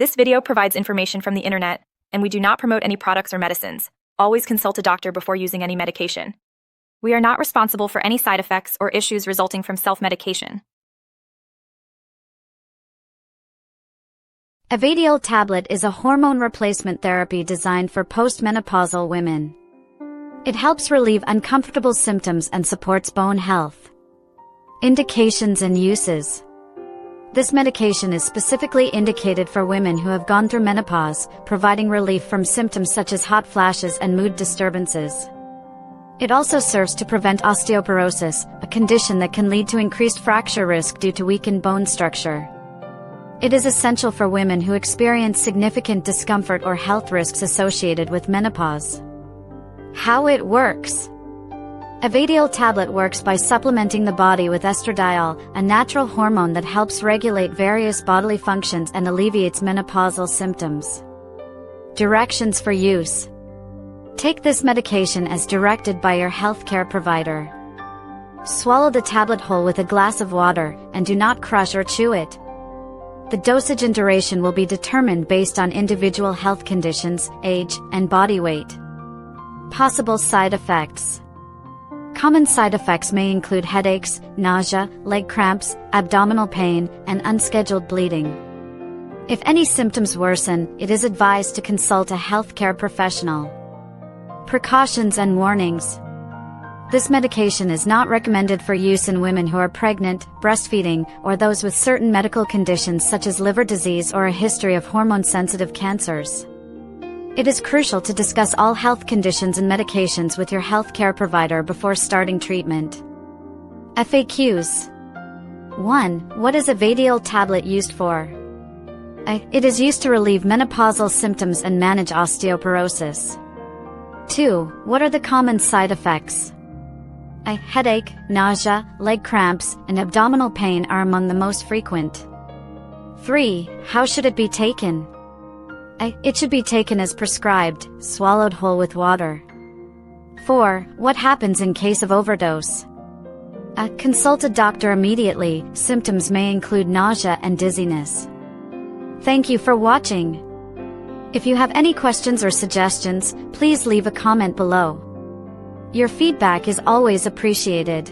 This video provides information from the internet, and we do not promote any products or medicines. Always consult a doctor before using any medication. We are not responsible for any side effects or issues resulting from self-medication. Evadiol Tablet is a hormone replacement therapy designed for postmenopausal women. It helps relieve uncomfortable symptoms and supports bone health. Indications and uses. This medication is specifically indicated for women who have gone through menopause, providing relief from symptoms such as hot flashes and mood disturbances. It also serves to prevent osteoporosis, a condition that can lead to increased fracture risk due to weakened bone structure. It is essential for women who experience significant discomfort or health risks associated with menopause. How it works. Evadiol Tablet works by supplementing the body with estradiol, a natural hormone that helps regulate various bodily functions and alleviates menopausal symptoms. Directions for use. Take this medication as directed by your healthcare provider. Swallow the tablet whole with a glass of water, and do not crush or chew it. The dosage and duration will be determined based on individual health conditions, age, and body weight. Possible side effects. Common side effects may include headaches, nausea, leg cramps, abdominal pain, and unscheduled bleeding. If any symptoms worsen, it is advised to consult a healthcare professional. Precautions and warnings. This medication is not recommended for use in women who are pregnant, breastfeeding, or those with certain medical conditions such as liver disease or a history of hormone-sensitive cancers. It is crucial to discuss all health conditions and medications with your healthcare provider before starting treatment. FAQs. 1. What is Evadiol Tablet used for? It is used to relieve menopausal symptoms and manage osteoporosis. 2. What are the common side effects? Headache, nausea, leg cramps, and abdominal pain are among the most frequent. 3. How should it be taken? It should be taken as prescribed, swallowed whole with water. 4. What happens in case of overdose? Consult a doctor immediately. Symptoms may include nausea and dizziness. Thank you for watching. If you have any questions or suggestions, please leave a comment below. Your feedback is always appreciated.